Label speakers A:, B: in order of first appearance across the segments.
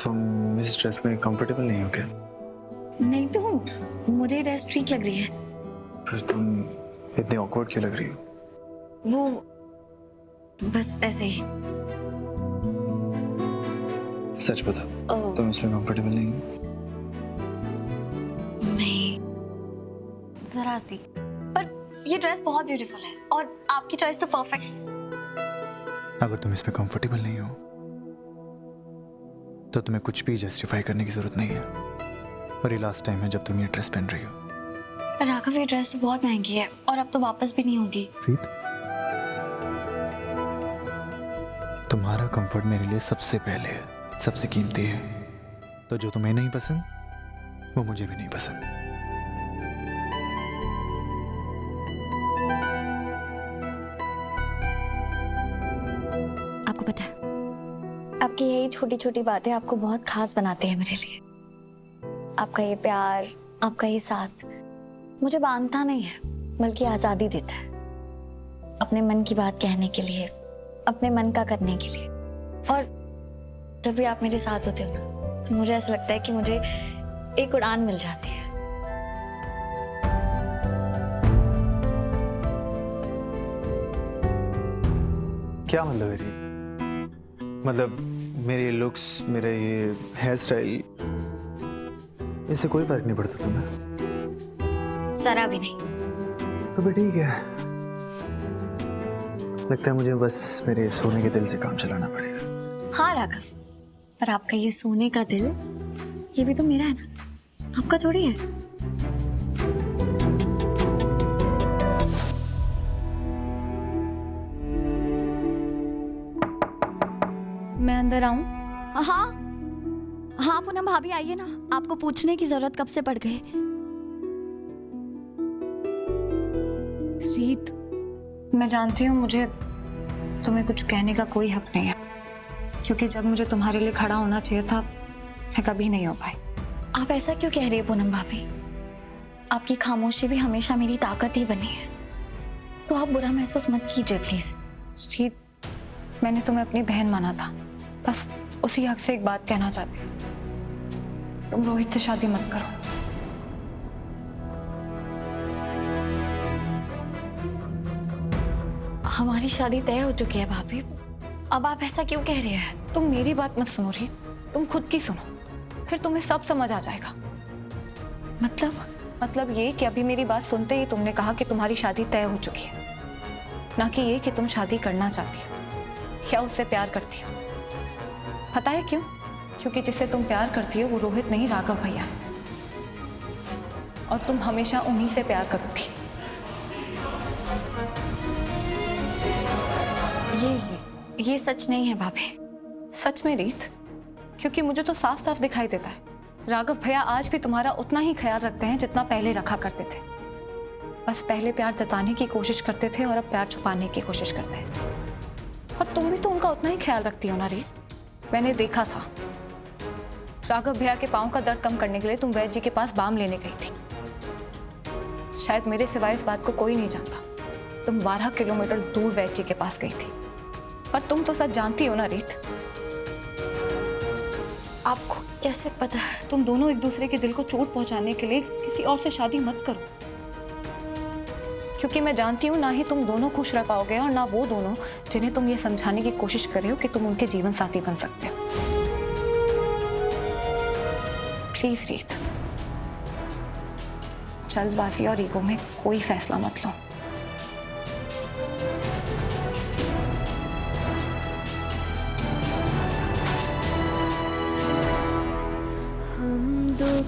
A: तुम इस ड्रेस में कंफर्टेबल नहीं हो क्या?
B: नहीं तो मुझे ड्रेस ठीक लग रही है।
A: फिर तुम इतनी ऑकवर्ड क्यों लग रही हो?
B: वो बस ऐसे ही।
A: सच बताओ, तुम इसमें कंफर्टेबल नहीं हो?
B: नहीं, जरा सी। पर ये ड्रेस बहुत ब्यूटीफुल है और आपकी चॉइस तो परफेक्ट है।
A: अगर तुम इसमें कंफर्टेबल नहीं हो तो तुम्हें कुछ भी जस्टिफाई करने की जरूरत नहीं है। और ये लास्ट टाइम है जब तुम ये ड्रेस पहन रही हो।
B: राघव, ये ड्रेस तो बहुत महंगी है और अब तो वापस भी नहीं होगी।
A: प्रीत, तुम्हारा कंफर्ट मेरे लिए सबसे पहले है, सबसे कीमती है। तो जो तुम्हें नहीं पसंद वो मुझे भी नहीं पसंद।
B: आपको पता है, आपकी यही छोटी छोटी बातें आपको बहुत खास बनाते हैं मेरे लिए। आपका ये प्यार, आपका ये साथ मुझे बांधता नहीं है बल्कि आजादी देता है, अपने मन की बात कहने के लिए, अपने मन का करने के लिए। और जब भी आप मेरे साथ होते हो ना, तो मुझे ऐसा लगता है कि मुझे एक उड़ान मिल जाती है।
A: क्या मतलब है? मतलब मेरे लुक्स, मेरे ये हेयर स्टाइल, इससे कोई फर्क नहीं पड़ता तुम्हें?
B: जरा भी नहीं।
A: तो भी ठीक है। लगता है मुझे बस मेरे सोने के दिल से काम चलाना पड़ेगा।
B: हाँ राघव, पर आपका ये सोने का दिल, ये भी तो मेरा है ना, आपका थोड़ी है।
C: मैं अंदर आऊं?
B: हाँ हाँ पूनम भाभी, आइए ना। आपको पूछने की जरूरत कब से पड़ गई?
C: रीत, मैं जानती हूँ मुझे तुम्हें कुछ कहने का कोई हक नहीं है, क्योंकि जब मुझे तुम्हारे लिए खड़ा होना चाहिए था, मैं कभी नहीं हो पाई।
B: आप ऐसा क्यों कह रही है पूनम भाभी? आपकी खामोशी भी हमेशा मेरी ताकत ही बनी है, तो आप बुरा महसूस मत कीजिए प्लीज।
C: रीत, मैंने तुम्हें अपनी बहन माना था, बस उसी हक से एक बात कहना चाहती हूँ। तुम रोहित से शादी मत करो।
B: हमारी शादी तय हो चुकी है भाभी, अब आप ऐसा क्यों कह रहे हैं?
C: तुम मेरी बात मत सुनो रीत, तुम खुद की सुनो, फिर तुम्हें सब समझ आ जाएगा। मतलब ये कि अभी मेरी बात सुनते ही तुमने कहा कि तुम्हारी शादी तय हो चुकी है, ना कि ये कि तुम शादी करना चाहती हो या उससे प्यार करती हो। पता है क्यों? क्योंकि जिससे तुम प्यार करती हो वो रोहित नहीं, राघव भैया है, और तुम हमेशा उन्हीं से प्यार करोगी।
B: ये सच नहीं है भाभी।
C: सच में रीत, क्योंकि मुझे तो साफ साफ दिखाई देता है राघव भैया आज भी तुम्हारा उतना ही ख्याल रखते हैं जितना पहले रखा करते थे। बस पहले प्यार जताने की कोशिश करते थे और अब प्यार छुपाने की कोशिश करते हैं। और तुम भी तो उनका उतना ही ख्याल रखती हो ना रीत। मैंने देखा था, राघव भैया के पाँव का दर्द कम करने के लिए तुम वैद्य जी के पास बाम लेने गई थी। शायद मेरे सिवाय इस बात को कोई नहीं जानता, तुम 12 किलोमीटर दूर वैद्य जी के पास गई थी। पर तुम तो सच जानती हो ना रीत।
B: आपको कैसे पता है?
C: तुम दोनों एक दूसरे के दिल को चोट पहुंचाने के लिए किसी और से शादी मत करो, क्योंकि मैं जानती हूँ ना ही तुम दोनों खुश रह पाओगे और ना वो दोनों जिन्हें तुम ये समझाने की कोशिश कर रहे हो कि तुम उनके जीवन साथी बन सकते हो। प्लीज रीत, जल्दबाजी और ईगो में कोई फैसला मत लो।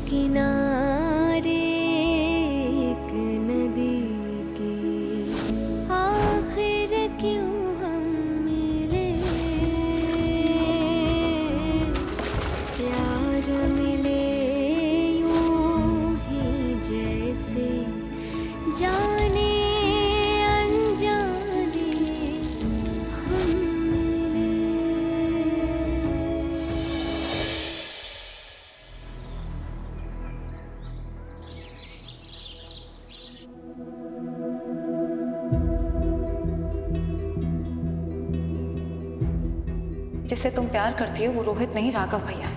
D: किनारे एक नदी के आखिर क्यों हम मिले, प्यार मिले यूं ही जैसे जाने अनजाने हम मिले।
C: जिससे तुम प्यार करती हो वो रोहित नहीं, राघव भैया है,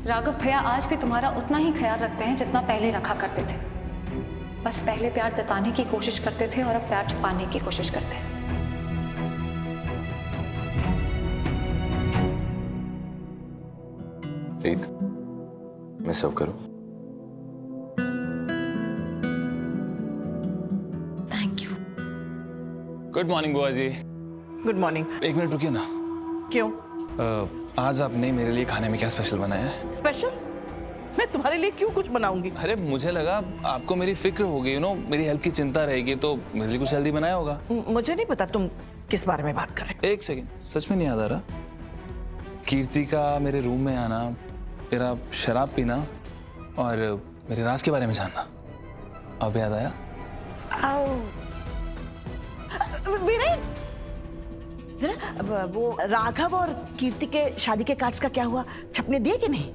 C: राघव भैया आज भी तुम्हारा उतना ही ख्याल रखते हैं जितना पहले रखा करते थे। बस पहले प्यार जताने की कोशिश करते थे और अब प्यार छुपाने की कोशिश करते हैं।
E: रीत, मैं सर्व करूं?
B: Thank you.
E: गुड मॉर्निंग बुआ जी।
F: Good morning.
E: एक मिनट रुकिए ना।
F: क्यों?
E: आज आपने मेरे लिए खाने में क्या स्पेशल बनाया है?
F: स्पेशल? मैं तुम्हारे लिए क्यों कुछ बनाऊंगी?
E: अरे मुझे लगा आपको मेरी फिक्र होगी, मेरी हेल्थ की चिंता रहेगी, तो मेरे लिए कुछ हेल्दी बनाया होगा।
F: मुझे नहीं पता तुम किस बारे में बात कर रहे
E: एक सेकेंड, सच में नहीं याद आ रहा? कीर्ति का मेरे रूम में आना, मेरा शराब पीना और मेरे राज के बारे में जानना, अब याद आया?
F: वीरेन, वो राघव और कीर्ति के शादी के कार्ड्स का क्या हुआ? छपने दिए कि नहीं?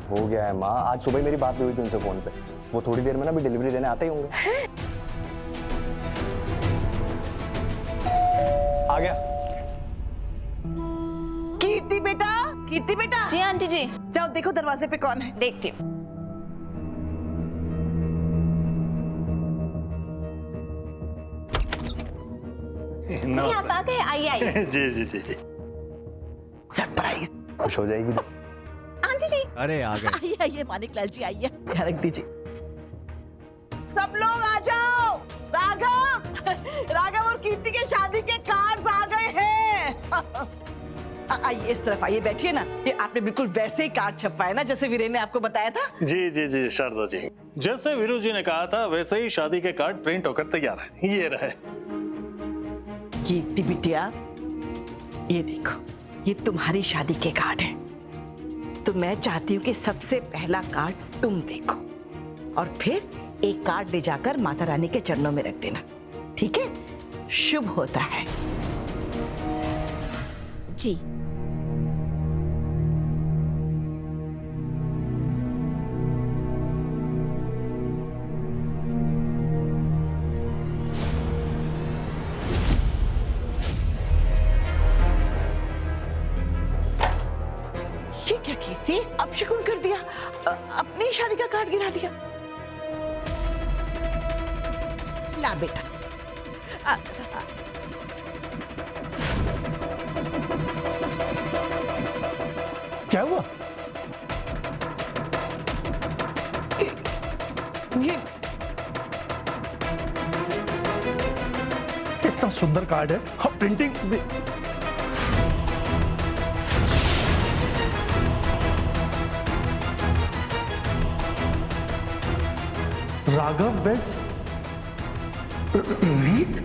G: हो गया है माँ, आज सुबह मेरी बात हुई थी उनसे फोन पे। वो थोड़ी देर में ना भी डिलीवरी देने आते ही होंगे। आ गया।
F: कीर्ति बेटा, कीर्ति बेटा।
C: जी आंटी जी।
F: जाओ देखो दरवाजे पे कौन है।
C: देखती हूँ। जी आप आ गए, आइए आइए।
G: जी जी जी जी।
F: सरप्राइज।
G: खुश हो जाएगी।
C: आंटी जी।
A: अरे आ गए।
F: आइए आइए मानिक लाल जी, आइए, यहाँ रख दीजिए। सब लोग आ जाओ। राघव और कीर्ति के शादी के कार्ड्स आ गए हैं। आइए इस तरफ आइए, बैठिए ना। ये आपने बिल्कुल वैसे ही कार्ड छपवाए ना जैसे वीरेन ने आपको बताया था।
H: जी जी जी शारदा जी, जैसे वीरू जी ने कहा था वैसे ही शादी के कार्ड प्रिंट होकर तैयार है। ये रहे।
F: कीर्ति बिटिया, ये देखो, ये तुम्हारी शादी के कार्ड है। तो मैं चाहती हूँ कि सबसे पहला कार्ड तुम देखो और फिर एक कार्ड ले जाकर माता रानी के चरणों में रख देना, ठीक है? शुभ होता है।
B: जी।
F: ये क्या कीर्ति, अब शकुन कर दिया, अपनी शादी का कार्ड गिरा दिया। ला बेटा।
I: क्या हुआ?
F: ये
I: कितना सुंदर कार्ड है। हाँ, प्रिंटिंग भी। राघव वेड्स रीत।